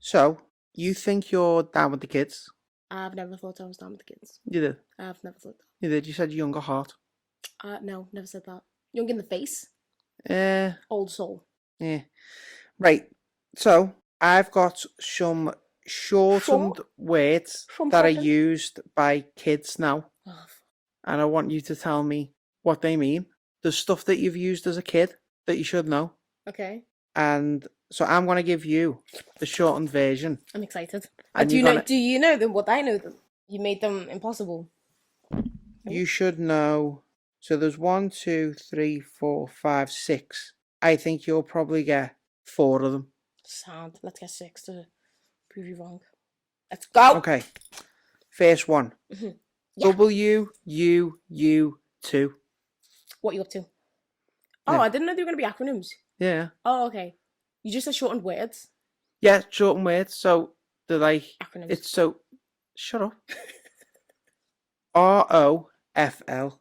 So, you think you're down with the kids? I've never thought I was down with the kids. You did. I've never thought You did. You said young at heart. that. No, never said that. Young in the face, Eh, old soul. yeah. Right. So, I've got some shortened words that are Shortened? used by kids now, Oh, and I want you to tell me what they mean. There's stuff that you've used as a kid that you should know. okay. And so I'm going to give you the shortened version. I'm excited. And Do you you're know? gonna- Do you know them? What I know them. You made them impossible. You should know. So there's 1, 2, 3, 4, 5, 6. I think you'll probably get 4 of them. Sound. Let's get 6 to prove you wrong. Let's go. Okay. First one. Yeah. WUU2. What are you up to? Oh, Yeah. I didn't know they were going to be acronyms. Yeah. Oh, okay. You just said shortened words. Yeah, shortened words. So they're like, Acronyms. it's so, shut up. ROFL.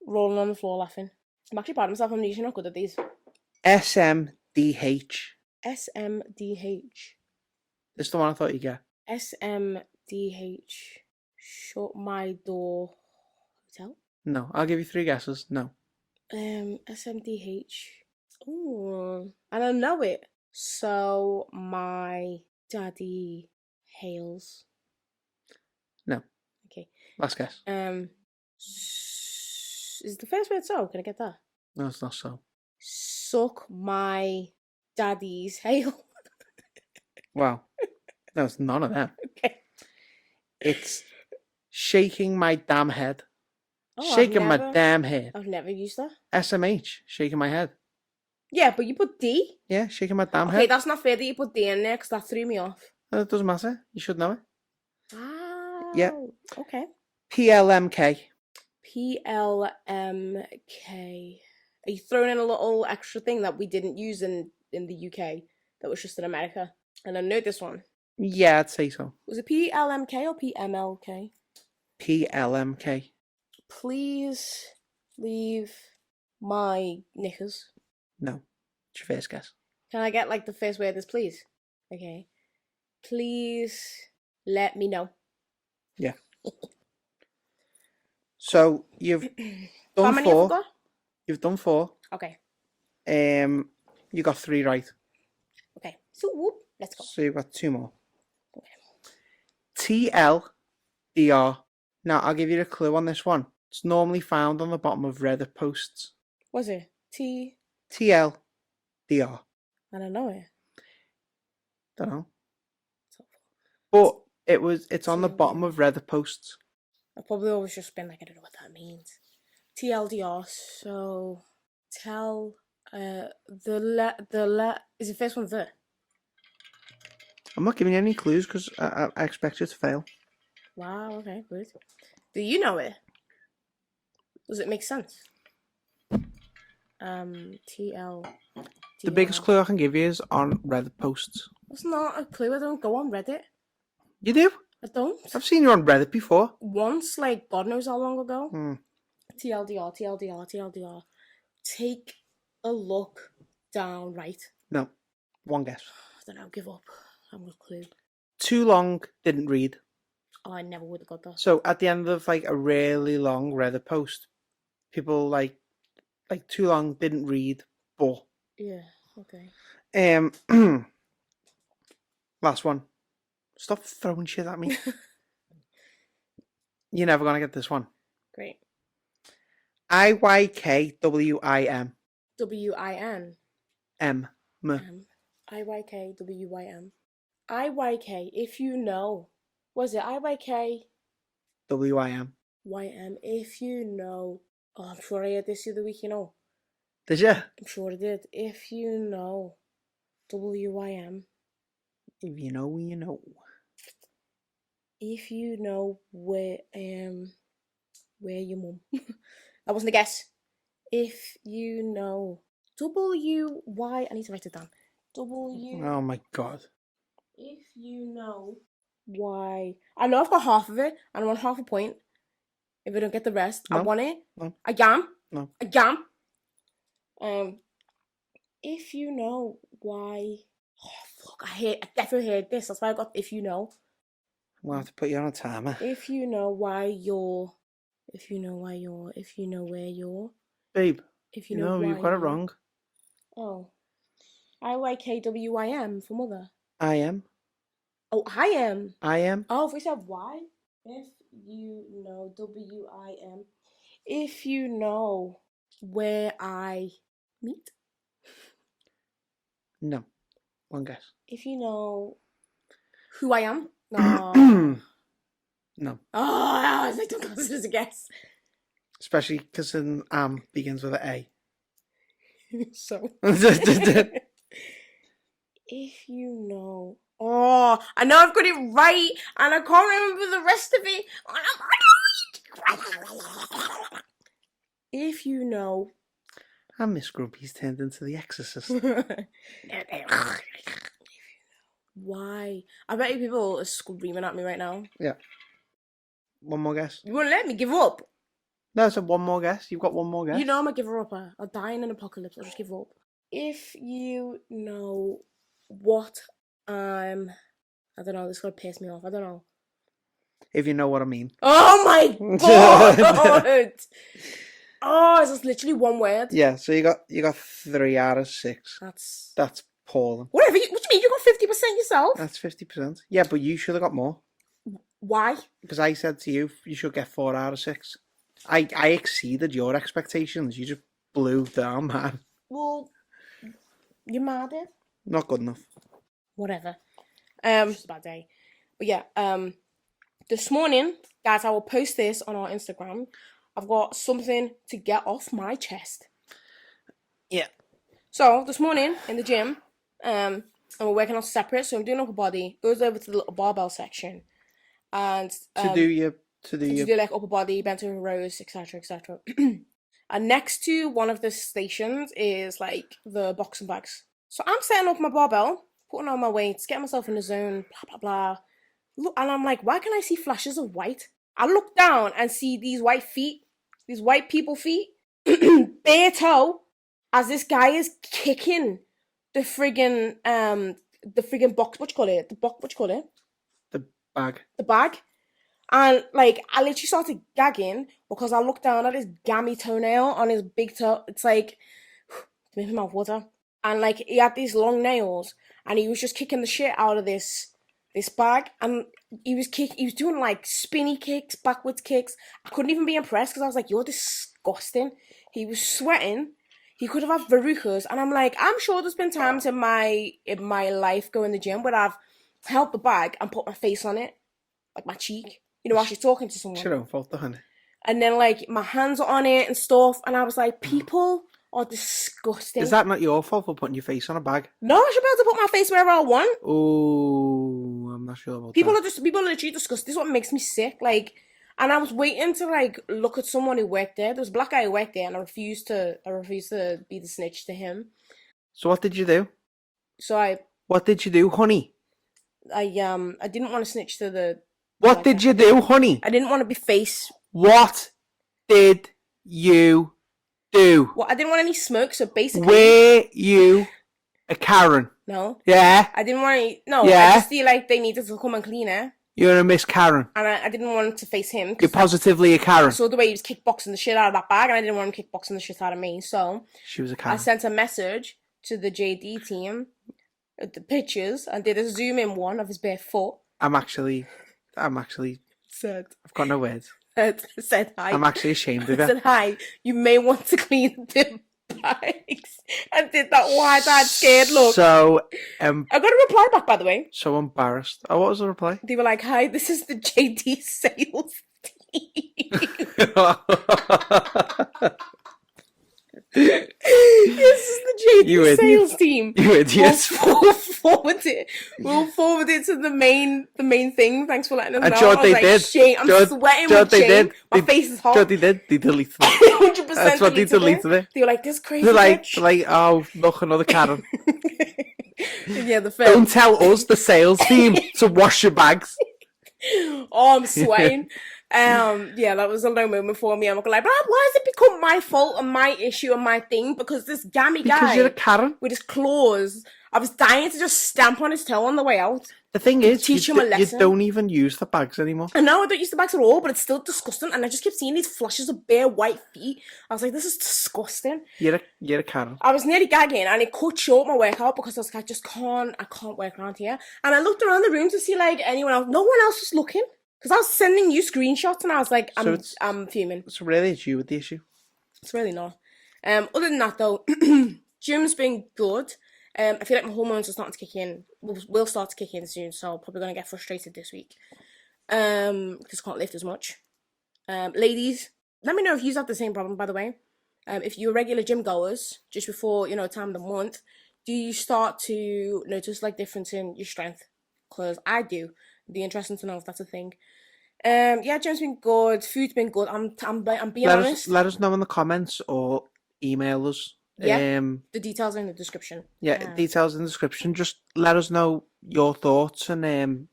Rolling on the floor laughing. I'm actually proud of myself. I'm usually not good at these. SMDH. SMDH. This is the one I thought you'd get. SMDH. Shut my door. Hotel? No, I'll give you 3 guesses. No. SMDH. Ooh. And I know it. So my daddy hails. No. Okay. Last guess. Is the first word so? Can I get that? No, it's not so. Suck my daddy's hail. Wow. No, it's none of them. Okay. It's shaking my damn head. Oh, Shaking my damn head. I've never used that. SMH. Shaking my head. Yeah, but you put D. Yeah, shaking my damn Okay, head. that's not fair that you put D in there because that threw me off. It doesn't matter. You should know it. Ah. Yeah. Okay. PLMK. PLMK. Are you throwing in a little extra thing that we didn't use in the UK that was just in America? And I know this one. Yeah, I'd say so. Was it PLMK or PMLK? PLMK. Please leave my knickers. No. It's your first guess. Can I get like the first word is please? Okay. Please let me know. Yeah. So you've How done many have I 4. got? You've done 4. Okay. You got 3 right. Okay. So whoop, let's go. So you've got 2 more. Okay. TLDR. Now I'll give you a clue on this one. It's normally found on the bottom of Reddit posts. Was it T? TLDR. I don't know it. Don't know. But it's on the TLDR. bottom of Reddit posts. I've probably always just been like, I don't know what that means. TLDR. So tell is the first one the? I'm not giving you any clues because I expect you to fail. Wow. Okay. Good. Do you know it? Does it make sense? TL. The biggest clue I can give you is on Reddit posts. That's not a clue. I don't go on Reddit. You do? I don't. I've seen you on Reddit before. Once, like God knows how long ago. Hmm. TLDR. Take a look down right. No. 1 guess. I don't know. Give up. I'm a clue. Too long, didn't read. Oh, I never would have got that. So at the end of like a really long Reddit post, people like too long, didn't read, but. Yeah. Okay. Last one. Stop throwing shit at me. You're never gonna get this one. Great. IYKWIM. WIN. M. IYKWYM. IYK. If you know. Was it IYK? WIM. YM. If you know. Oh, I'm sure I heard this the other week, you know. Did you? I'm sure I did. If you know. WYM. If you know, you know. If you know where your mum. That wasn't a guess. If you know WY. I need to write it down. W. Oh my god. If you know why. I know I've got half of it, and I want half a point. If I don't get the rest, I No. want it. No. I am. No. I am. If you know why. Oh fuck! I definitely heard this. That's why I got if you know. We'll have to put you on a timer. If you know why you're, if you know why you're, if you know where you're, Babe, if you you know know, why you've got it you're- wrong. Oh, IYKWIM for mother. I am. Oh, I am. I am. Oh, if we said why, if you know WIM, if you know where I meet, No. One guess. if you know who I am. No. No. Oh, I was like, don't consider this a guess. Especially because an begins with an A. So. That's If you know. Oh, I know I've got it right, and I can't remember the rest of it. If you know. And Miss Grumpy's turned into the Exorcist. Why? I bet you people are screaming at me right now. Yeah. One more guess. You won't let me give up. No, I said one more guess. You've got one more guess. You know I'm a giver upper. I'll die in an apocalypse. I'll just give up. If you know what I'm... I don't know. This is going to piss me off. I don't know. If you know what I mean. Oh my god! Oh, it's just literally one word. Yeah, so you got 3 out of 6. That's appalling. Whatever. What do you mean? You got 50% yourself? That's 50%. Yeah, but you should have got more. Why? Because I said to you, you should get 4 out of 6. I exceeded your expectations. You just blew down, man. Well, you're mad at? Not good enough. Whatever. It's a bad day. But yeah, this morning, guys, I will post this on our Instagram. I've got something to get off my chest. Yeah. So, this morning, in the gym, and we're working on separate, so I'm doing upper body, goes over to the little barbell section. And To do like upper body, bent over rows, etc., etc. And next to one of the stations is like the boxing bags. So I'm setting up my barbell, putting on my weights, getting myself in the zone, blah blah blah. Look, and I'm like, why can I see flashes of white? I look down and see these white feet, these white people feet, bare toe, as this guy is kicking the friggin' box. What you call it? The box. What you call it? the bag. The bag. And like I literally started gagging because I looked down at his gammy toenail on his big toe. It's like making my mouth water. And like he had these long nails and he was just kicking the shit out of this bag, and he was doing like spinny kicks, backwards kicks. I couldn't even be impressed because I was like, you're disgusting. He was sweating. He could have had verrucas, and I'm like, I'm sure there's been times in my life going to the gym where I've held the bag and put my face on it, like my cheek. You know, while she's talking to someone. It's your own fault, though, honey. And then, like, my hands are on it and stuff. And I was like, people are disgusting. Is that not your fault for putting your face on a bag? No, I should be able to put my face wherever I want. Oh, I'm not sure about People that. are literally disgusting. This is what makes me sick. Like, and I was waiting to, like, look at someone who worked there. There was a black guy who worked there, and I refused to be the snitch to him. So what did you do? So What did you do, honey? I didn't want to snitch to the... What did you do, honey? I didn't want to be face... What did you do? Well, I didn't want any smoke, so basically... Were you a Karen? No. Yeah. I didn't want any... No, Yeah. I just feel like they needed to come and clean it. You're a Miss Karen. And I didn't want to face him. You're positively a Karen. I saw the way he was kickboxing the shit out of that bag, and I didn't want him kickboxing the shit out of me. So She was a I Karen. sent a message to the JD team, the pictures, and did a zoom in one of his bare foot. I'm actually, Said I've got no words. said hi. I'm actually ashamed of it. Said hi. You may want to clean the bags, and did that wide-eyed scared look. So, I got a reply back, by the way. so embarrassed. Oh, what was the reply? They were like, "Hi, this is the JD sales team." This is the JD You idiot. sales team. You idiot. We'll forward it. We'll forward it to the main thing. Thanks for letting us know. And do you know what I was they like, did? shame. I'm Do you know sweating what with they shame. did? My face is hot. Do you know what they did? They deleted it. 100% That's what they deleted it. They were like, this crazy They're bitch. like, oh, look, another Karen. Yeah, the Don't film. tell us, the sales team, to wash your bags. Oh, I'm sweating. Yeah, that was a low moment for me. I'm not gonna lie, but why has it become my fault and my issue and my thing? Because this gammy Because guy you're a Karen. with his claws I was dying to just stamp on his toe on the way out. The thing is, teach him a you lesson. don't even use the bags anymore. And now I don't use the bags at all, but it's still disgusting. And I just keep seeing these flashes of bare white feet. I was like, this is disgusting. You're a Karen. I was nearly gagging, and it cut short my workout because I was like, I can't work around here. And I looked around the room to see like anyone else. No one else was looking because I was sending you screenshots, and I was like, I'm fuming. So really, it's you with the issue. It's really not. Other than that, though, gym's been good. I feel like my hormones are starting to kick in. Will start to kick in soon, so I'm probably gonna get frustrated this week. Because I can't lift as much. Ladies, let me know if you have the same problem. By the way, if you're regular gym goers, just before time of the month, do you start to notice like difference in your strength? Because I do. It'd be interesting to know if that's a thing. Yeah, gym's been good. Food's been good. I'm being honest. Let us know in the comments or email us. Yeah, the details are in the description. Yeah, details in the description. Just let us know your thoughts, and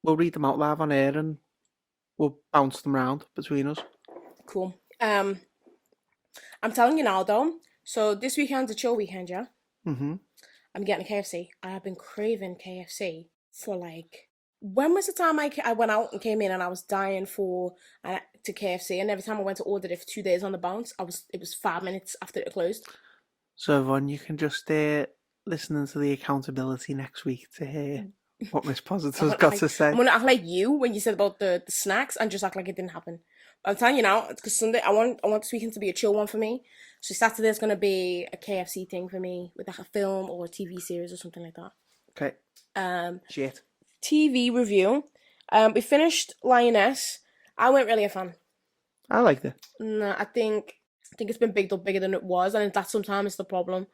we'll read them out live on air, and we'll bounce them around between us. Cool. I'm telling you now, though. So this weekend's a chill weekend, yeah. I'm getting a KFC. I have been craving KFC for like. When was the time I went out and came in and I was dying to KFC, and every time I went to order it for 2 days on the bounce, it was 5 minutes after it closed. So everyone, you can just listen to the accountability next week to hear what Miss Positive's got to say. I'm gonna act like you when you said about the snacks and just act like it didn't happen. I'm telling you now, because Sunday I want this weekend to be a chill one for me. So Saturday's gonna be a KFC thing for me with like a film or a TV series or something like that. Okay. Shit. TV review. We finished Lioness. I weren't really a fan. I liked it. No, I think it's been bigged up bigger than it was, and that sometimes is the problem.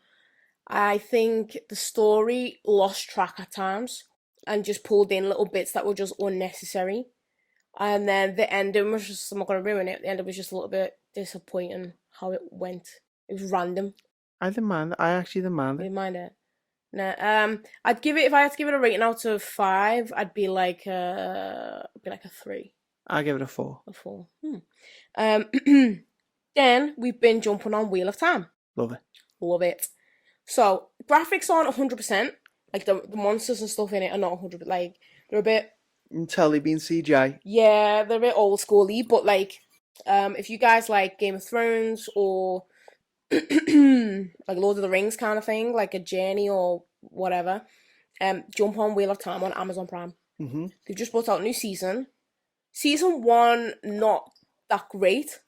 I think the story lost track at times and just pulled in little bits that were just unnecessary. And then the ending was just, I'm not going to ruin it, the ending was just a little bit disappointing how it went. It was random. I didn't mind it. I actually didn't mind it. You didn't mind it? No. I'd give it, if I had to give it a rating out of 5, I'd be like a 3. I'll give it a 4. A 4. Then we've been jumping on Wheel of Time. Love it. Love it. So graphics aren't 100%. Like the monsters and stuff in it are not 100%. Like they're a bit. Telly being CGI. Yeah, they're a bit old schooly. But like, if you guys like Game of Thrones or like Lord of the Rings kind of thing, like a Journey or whatever, jump on Wheel of Time on Amazon Prime. They've just brought out a new season. Season 1 not that great.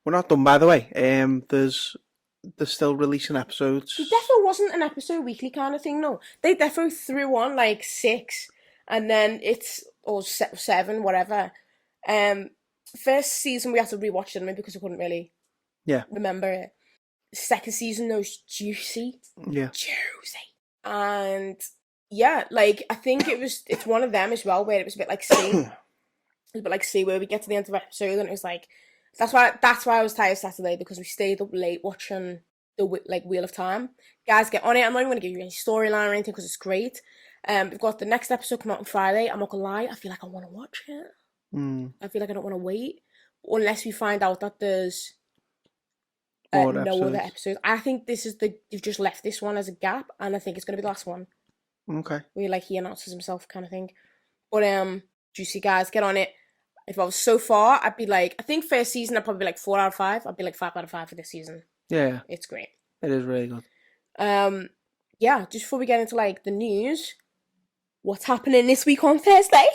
We're not done, by the way. They're still releasing episodes. It definitely wasn't an episode weekly kind of thing, no. They definitely threw on like 6, and then or 7, whatever. First season we had to rewatch it because we couldn't really remember it. Second season though was juicy. Yeah. Juicy. And yeah, like I think it's one of them as well where it was a bit like C. It was a bit like C where we get to the end of the episode and it was like that's why I was tired Saturday, because we stayed up late watching the Wheel of Time. Guys, get on it. I'm not even going to give you any storyline or anything because it's great. We've got the next episode coming out on Friday. I'm not going to lie, I feel like I want to watch it. I feel like I don't want to wait unless we find out that there's no other episodes. I think you've just left this one as a gap, and I think it's going to be the last one. Okay. Where like he announces himself kind of thing. But juicy, guys, get on it. If I was so far, I'd be like, I think first season I'd probably be like 4 out of 5. I'd be like 5 out of 5 for this season. Yeah. It's great. It is really good. Yeah, just before we get into like the news, what's happening this week on Thursday?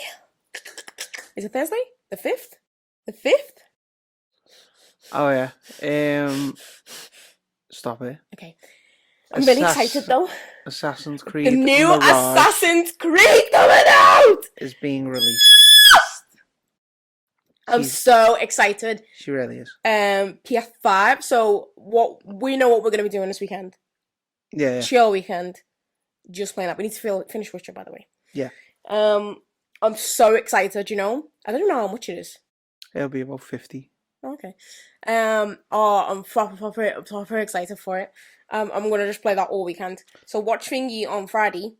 Is it Thursday? The 5th? The 5th? Oh yeah. Stop it. Okay. I'm really excited though. Assassin's Creed. The new Mirage Assassin's Creed coming out is being released. I'm so excited. She really is. PS5. So we know what we're gonna be doing this weekend. Yeah. Chill weekend. Just playing that. We need to finish Witcher, by the way. Yeah. I'm so excited. I don't know how much it is. It'll be about 50. Okay. I'm proper excited for it. I'm gonna just play that all weekend. So watch Thingy on Friday,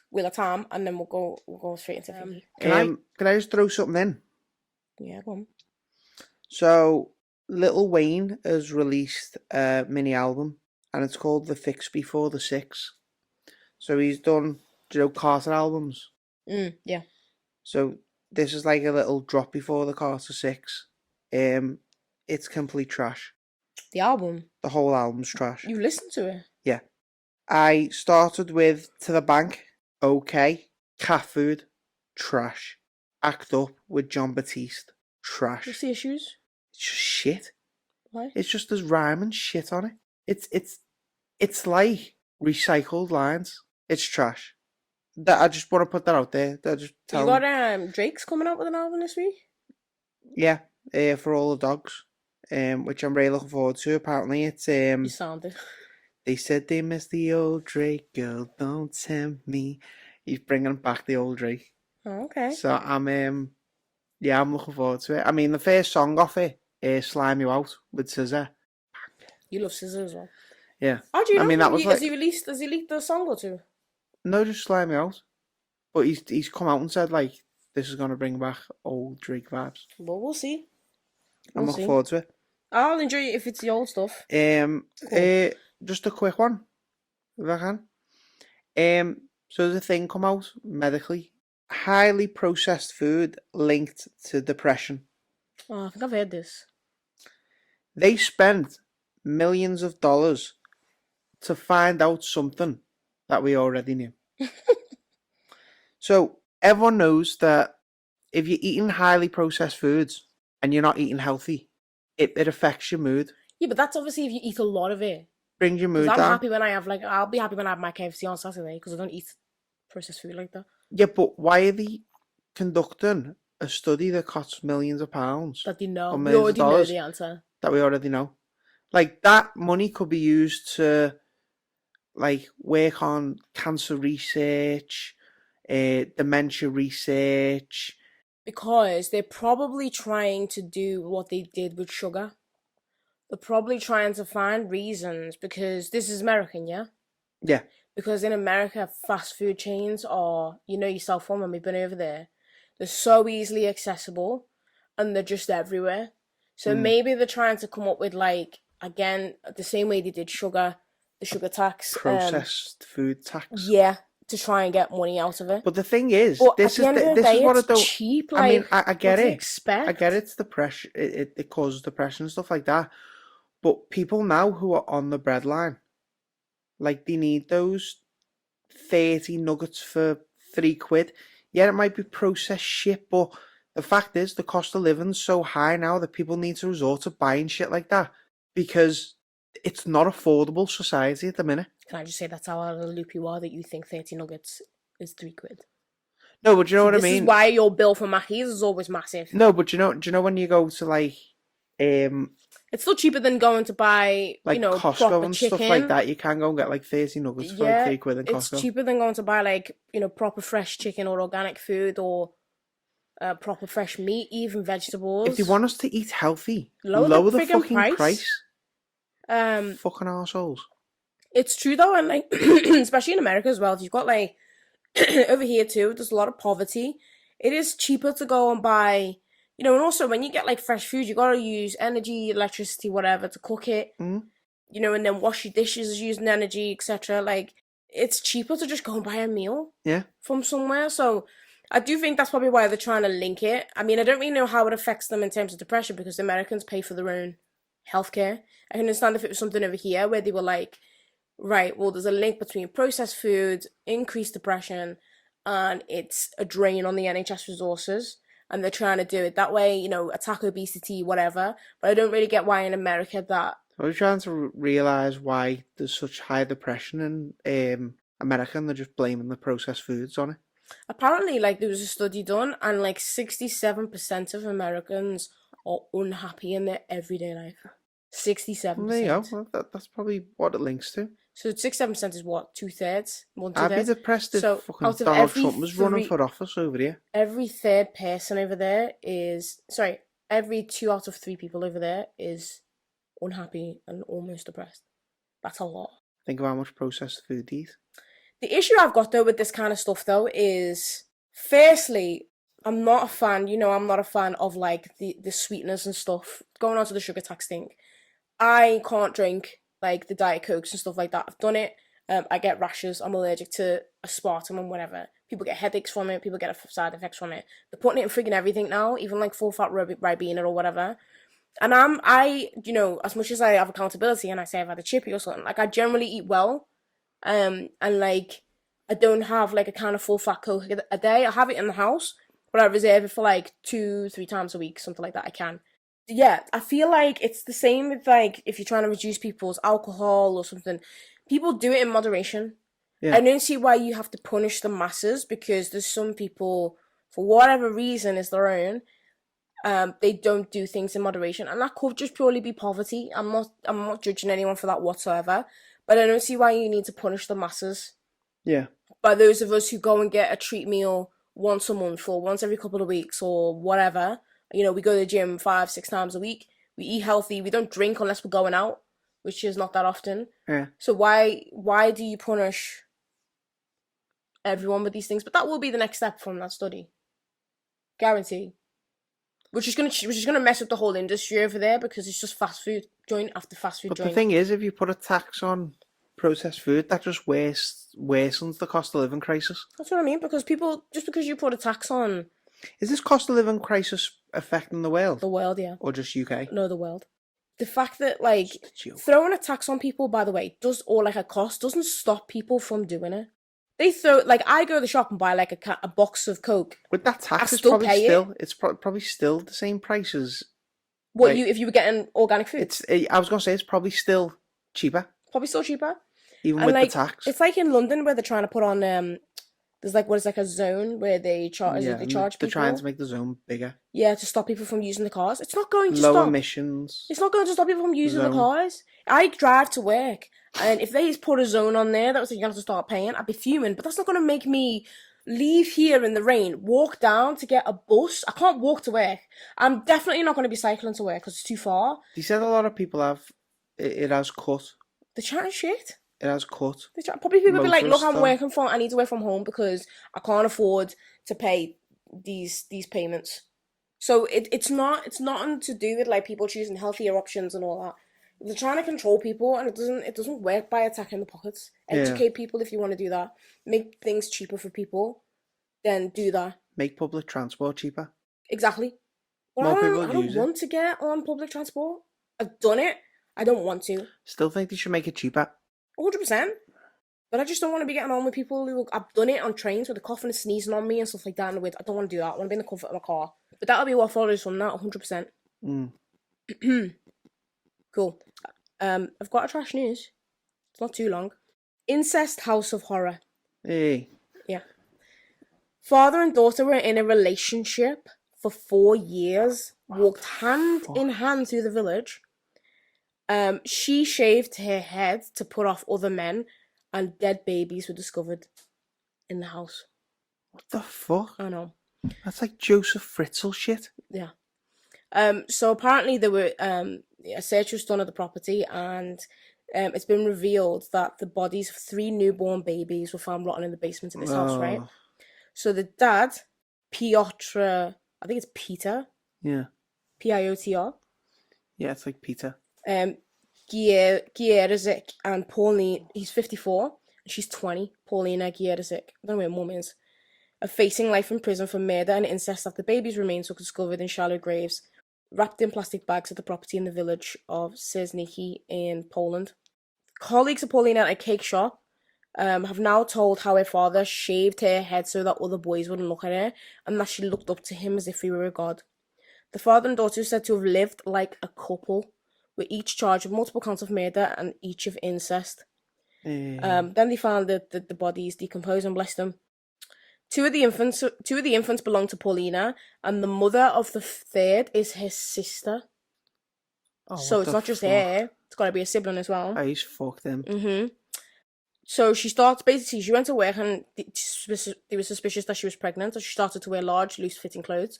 Wheel of Time, and then we'll go straight into Thingy. Can I just throw something in? Yeah, go on. So Lil Wayne has released a mini album, and it's called The Fix Before the 6. So he's done, Carter albums. Yeah. So this is like a little drop before the Carter 6. It's complete trash. The album. The whole album's trash. You listened to it? Yeah. I started with To the Bank, okay. Cat Food, trash. Act Up with John Batiste, trash. What's the issues? It's just shit. Why? It's just there's rhyme and shit on it. It's like recycled lines. It's trash. That I just want to put that out there. That just You tell got Drake's coming out with an album this week? yeah, for all the dogs, which I'm really looking forward to. Apparently, it's You sounded. They said they missed the old Drake, girl, don't tempt me. He's bringing back the old Drake. Oh, okay. So I'm looking forward to it. I mean, the first song off it, Slime You Out with SZA. You love SZA as well. Yeah. How do you know? I mean, that was Has he leaked the song or two? No, just Slime You Out. But he's come out and said, like, this is going to bring back old Drake vibes. Well, we'll see. I'm looking forward to it. I'll enjoy it if it's the old stuff. Cool. Just a quick one, if I can. So there's a thing come out medically. Highly processed food linked to depression. Oh, I think I've heard this. They spent millions of dollars to find out something that we already knew. So everyone knows that if you're eating highly processed foods and you're not eating healthy, it affects your mood. Yeah, but that's obviously if you eat a lot of it. Brings your mood I'm down. happy when I have I'll be happy when I have my KFC on Saturday because I don't eat processed food like that. Yeah, but why are they conducting a study that costs millions of pounds? That they know. Or We millions already of know dollars the answer. that we already know. Like, that money could be used to, like, work on cancer research, dementia research. Because they're probably trying to do what they did with sugar. They're probably trying to find reasons because this is American, yeah? Yeah. Because in America, fast food chains are, yourself from when we've been over there, they're so easily accessible and they're just everywhere. So maybe they're trying to come up with, like, again, the same way they did sugar, the sugar tax. Processed food tax. Yeah, to try and get money out of it. But the thing is, But this at the is end of the this day, is what I it's don't. cheap. I mean, I Like, get what do you it. expect? I get it's depression. It causes depression and stuff like that. But people now who are on the breadline, like, they need those 30 nuggets for £3. Yeah, it might be processed shit, but the fact is the cost of living's so high now that people need to resort to buying shit like that because it's not affordable society at the minute. Can I just say that's how out of the loop you are that you think 30 nuggets is £3? No, but you know what I This is mean? why your bill for Mackey's is always massive. No, but do you know when you go to, like, It's still cheaper than going to buy, like Costco proper and chicken. stuff like that, you can go and get like 30 nuggets for like £3 in It's Costco. cheaper than going to buy, like, proper fresh chicken or organic food or proper fresh meat, even vegetables. If they want us to eat healthy, Lower the the friggin' fucking price. Um, Fucking arseholes. It's true though, and like especially in America as well. If you've got like over here too, there's a lot of poverty. It is cheaper to go and buy, and also when you get like fresh food, you gotta use energy, electricity, whatever to cook it. Mm. And then wash your dishes using energy, etc. Like, it's cheaper to just go and buy a meal. Yeah. From somewhere. So I do think that's probably why they're trying to link it. I mean, I don't really know how it affects them in terms of depression because Americans pay for their own healthcare. I can understand if it was something over here where they were like, right, well, there's a link between processed food, increased depression, and it's a drain on the NHS resources. And they're trying to do it that way, attack obesity, whatever. But I don't really get why in America that... I was trying to realise why there's such high depression in America and they're just blaming the processed foods on it. Apparently, like, there was a study done and like 67% of Americans are unhappy in their everyday life. 67%. There you go. That's probably what it links to. So 67% is what? 2/3? I'd be depressed if So fucking out of Donald every Trump was running three- for office over here. Every third person over there every 2 out of 3 people over there is unhappy and almost depressed. That's a lot. Think of how much processed food they eat. The issue I've got though with this kind of stuff though is, firstly, I'm not a fan, I'm not a fan of like the sweeteners and stuff. Going on to the sugar tax thing, I can't drink like the Diet Cokes and stuff like that. I've done it I get rashes. I'm allergic to aspartame and whatever. People get headaches from it. People get side effects from it. They're putting it in friggin' everything now, even like full fat Ribena or whatever. And as much as I have accountability and I say I've had a chippy or something, like I generally eat well, and like I don't have like a kind of full fat Coke a day. I have it in the house, but I reserve it for like 2-3 times a week, something like that. I can. Yeah, I feel like it's the same with like if you're trying to reduce people's alcohol or something. People do it in moderation. Yeah. I don't see why you have to punish the masses because there's some people, for whatever reason is their own, they don't do things in moderation, and that could just purely be poverty. I'm not judging anyone for that whatsoever, but I don't see why you need to punish the masses. Yeah. By those of us who go and get a treat meal once a month or once every couple of weeks or whatever, we go to the gym 5-6 times a week. We eat healthy. We don't drink unless we're going out, which is not that often. Yeah. So why do you punish everyone with these things? But that will be the next step from that study, guarantee. Which is gonna mess up the whole industry over there because it's just fast food joint after fast food But joint. the thing is, if you put a tax on processed food, that just worsens the cost of living crisis. That's what I mean, because just because you put a tax on Is this cost of living crisis affecting the world? the world, yeah. Or just UK? No, the world. The fact that, like, Just the UK. throwing a tax on people, by the way, or like a cost, doesn't stop people from doing it. They I go to the shop and buy like a box of Coke. With that tax, I it's still probably pay still it's probably still the same price as What like, if you were getting organic food? I was gonna say it's probably still cheaper, Probably still cheaper. even And with like the tax. it's like in London where they're trying to put on there's like a zone where they charge Yeah, they and charge they're people. trying to make the zone bigger. Yeah, to stop people from using the cars. It's not going to Low stop. emissions. It's not going to stop people from using the Zone. cars. I drive to work, and if they just put a zone on there that was like you have to start paying, I'd be fuming. But that's not going to make me leave here in the rain, walk down to get a bus. I can't walk to work. I'm definitely not going to be cycling to work because it's too far. They said a lot of people have it has cut. They're chatting shit. It has cut. Probably people be like, "Look, Motorists, I need to work from home because I can't afford to pay these payments." So it's nothing to do with like people choosing healthier options and all that. They're trying to control people, and it doesn't work by attacking the pockets. Educate people if you want to do that. Make things cheaper for people, then do that. Make public transport cheaper. Exactly. But More I people don't use it. want to get on public transport. I've done it. I don't want to. Still think they should make it cheaper. 100%. But I just don't want to be getting on with people who I've done it on trains with the coughing and sneezing on me and stuff like that. And I don't want to do that. I want to be in the comfort of my car. But that'll be what follows from that, 100%. Cool. I've got a trash news. It's not too long. Incest House of Horror. Hey. Yeah. Father and daughter were in a relationship for 4 years. Walked hand in hand through the village. She shaved her head to put off other men, and dead babies were discovered in the house. What the fuck? I know. That's like Joseph Fritzl shit. Yeah. So apparently there were a search was done of the property, and it's been revealed that the bodies of 3 newborn babies were found rotting in the basement of this house, right? So the dad, Piotr, I think it's Peter. Yeah. Piotr. Yeah, it's like Peter. Gierzik and Pauline, he's 54, and she's 20. Paulina Gierzik, I don't know where mum is, are facing life in prison for murder and incest after babies' remains were discovered in shallow graves, wrapped in plastic bags at the property in the village of Czerniki in Poland. Colleagues of Paulina at a cake shop have now told how her father shaved her head so that other boys wouldn't look at her, and that she looked up to him as if he were a god. The father and daughter are said to have lived like a couple, with each charged with multiple counts of murder and each of incest. Then they found that the bodies decomposed and blessed them. Two of the infants belong to Paulina, and the mother of the third is her sister. Oh, so it's not just her; it's got to be a sibling as well. Oh, he's fucked him. So she went to work, and they were suspicious that she was pregnant, so she started to wear large, loose-fitting clothes.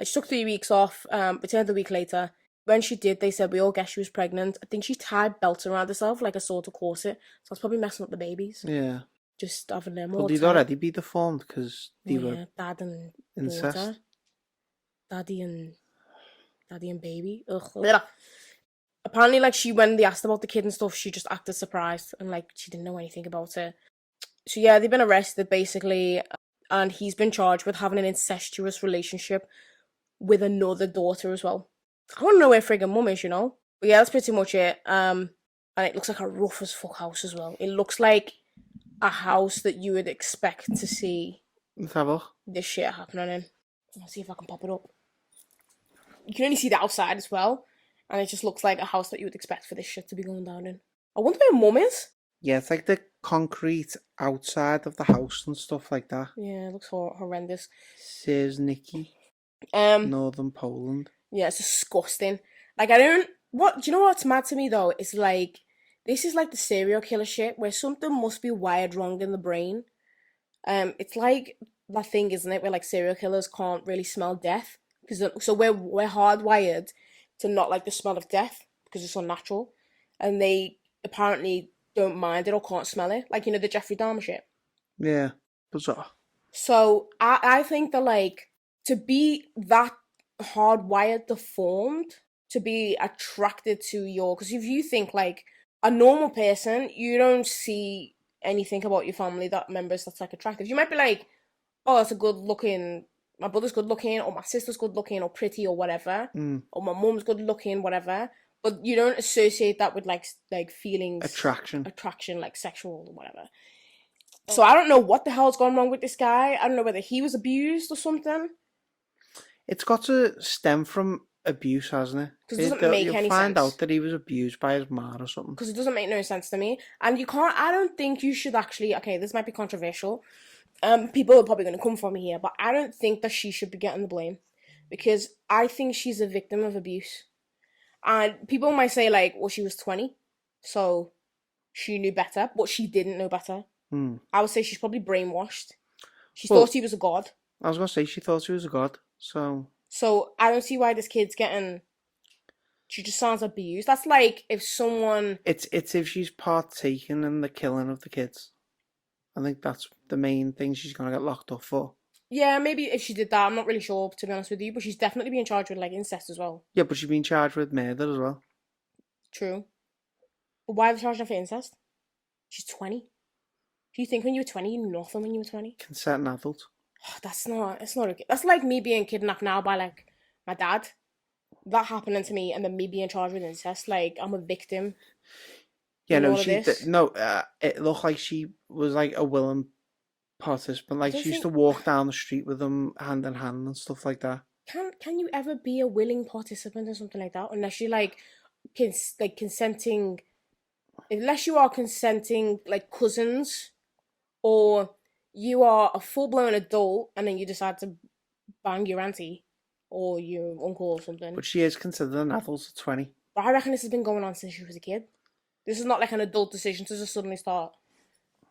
She took 3 weeks off, returned a week later. When she did, they said, we all guessed she was pregnant. I think she tied belts around herself like a sort of corset, so that's probably messing up the babies. Yeah. Just having them all Well, they'd tight. already be deformed because they were dad and incest. daughter. Daddy and baby. Ugh. apparently, like, when they asked about the kid and stuff, she just acted surprised and like she didn't know anything about it. So yeah, they've been arrested basically, and he's been charged with having an incestuous relationship with another daughter as well. I want to know where friggin' mum is, you know. But yeah, that's pretty much it. And it looks like a rough as fuck house as well. It looks like a house that you would expect to see Let's have a look. this shit happening in. Let's see if I can pop it up. You can only see the outside as well, and it just looks like a house that you would expect for this shit to be going down in. I wonder where mum is. Yeah, it's like the concrete outside of the house and stuff like that. Yeah, it looks horrendous. Says Nikki, Um, Northern Poland. yeah, it's disgusting. Like, I don't. What do you know? What's mad to me though is like this is like the serial killer shit where something must be wired wrong in the brain. It's like that thing, isn't it, where like serial killers can't really smell death because so we're hardwired to not like the smell of death because it's unnatural, and they apparently don't mind it or can't smell it, like, you know, the Jeffrey Dahmer shit. Yeah, bizarre. So I think that like to be that hardwired deformed to be attracted to your, because if you think like a normal person, you don't see anything about your family that members that's like attractive. You might be like, oh, that's a good looking, my brother's good looking, or my sister's good looking, or pretty, or whatever, or my mum's good looking, whatever. But you don't associate that with like feelings, Attraction, like sexual or whatever. So I don't know what the hell's gone wrong with this guy. I don't know whether he was abused or something. It's got to stem from abuse, hasn't it? Because it doesn't make You'll any find sense. out that he was abused by his ma or something. Because it doesn't make no sense to me. And you can't, I don't think you should actually, okay, this might be controversial. People are probably going to come for me here, but I don't think that she should be getting the blame. Because I think she's a victim of abuse. And people might say, like, well, she was 20, so she knew better, but she didn't know better. I would say she's probably brainwashed. She thought he was a god. I was going to say, she thought he was a god, so... So I don't see why this kid's getting... She just sounds abused. That's like if someone... It's if she's partaken in the killing of the kids. I think that's the main thing she's going to get locked up for. Yeah, maybe if she did that, I'm not really sure, to be honest with you, but she's definitely being charged with, like, incest as well. Yeah, but she's been charged with murder as well. True. But why are they charging her for incest? She's 20. Do you think when you were 20, you knew nothing when you were 20? Consent adult. It's not okay. That's like me being kidnapped now by, like, my dad. That happening to me, and then me being charged with incest. Like, I'm a victim. Yeah, no, it looked like she was, like, a willing participant. Like, she used to walk down the street with them hand in hand and stuff like that. Can you ever be a willing participant in something like that? Unless you, like, consenting... Unless you are consenting, like, cousins, or you are a full-blown adult and then you decide to bang your auntie or your uncle or something. But she is considered an adult at 20. But I reckon this has been going on since she was a kid. This is not like an adult decision to just suddenly start.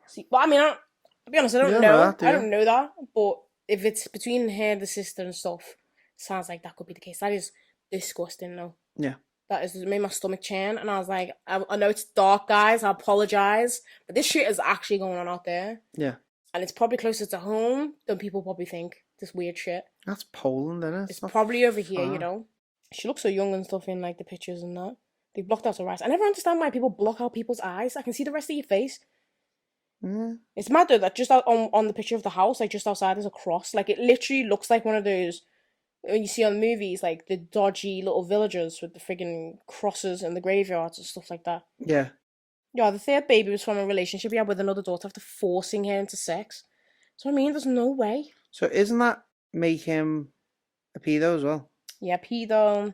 See, but I mean, to be honest, I don't know. I don't know that. But if it's between her and the sister and stuff, sounds like that could be the case. That is disgusting, though. Yeah. That is, it made my stomach churn, and I was like, I know it's dark, guys. I apologize, but this shit is actually going on out there. Yeah. And it's probably closer to home than people probably think. This weird shit. That's Poland, isn't it? It's probably over here, you know. She looks so young and stuff in, like, the pictures and that. They blocked out her eyes. I never understand why people block out people's eyes. I can see the rest of your face. It's mad though that just out on the picture of the house, like just outside, there's a cross. Like, it literally looks like one of those when you see on movies, like the dodgy little villagers with the friggin' crosses and the graveyards and stuff like that. Yeah. Yeah, the third baby was from a relationship he had with another daughter after forcing her into sex. So, I mean, there's no way. So, isn't that make him a pedo as well? Yeah, pedo,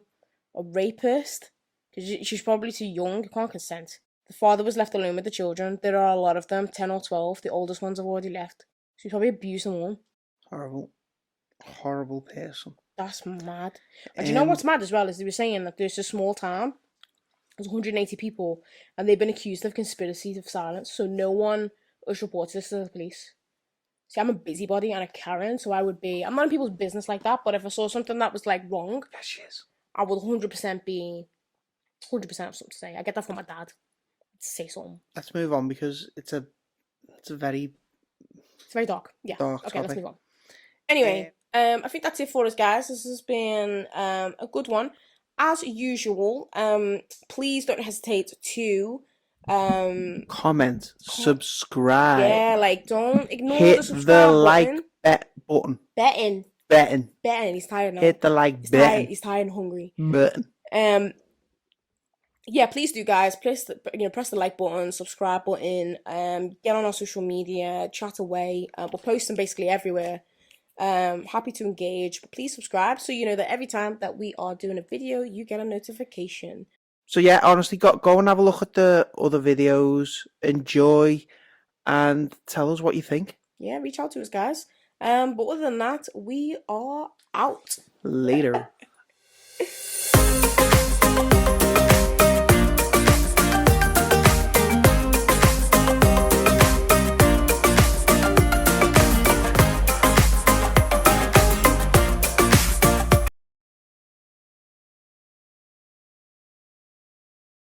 a rapist. Because she's probably too young, you can't consent. The father was left alone with the children. There are a lot of them, 10 or 12. The oldest ones have already left. So he's probably abused them all. Horrible. Horrible person. That's mad. And do you know what's mad as well is they were saying that there's a small town, there's 180 people, and they've been accused of conspiracy of silence, so no one has reported this to the police. See, I'm a busybody and a Karen, so I'm not in people's business like that, but if I saw something that was, like, wrong, Yes, she is. I would 100% be 100% have something to say. I get that from my dad. I'd say something. Let's move on because it's a very... It's very dark. Yeah. Dark okay, topic. let's move on. Anyway, I think that's it for us, guys. This has been a good one. as usual, please don't hesitate to Comment, co- subscribe, yeah, like don't ignore the hit the subscribe like button. button, Betting, betting, betting. He's tired now. hit the like He's tired. button, He's tired and hungry. button. Yeah, please do, guys. Please, press the like button, subscribe button. Get on our social media, chat away. We're posting basically everywhere. Happy to engage, but please subscribe so you know that every time that we are doing a video, you get a notification. So yeah, honestly, go and have a look at the other videos, enjoy, and tell us what you think. Yeah, reach out to us, guys. But other than that, we are out. Later.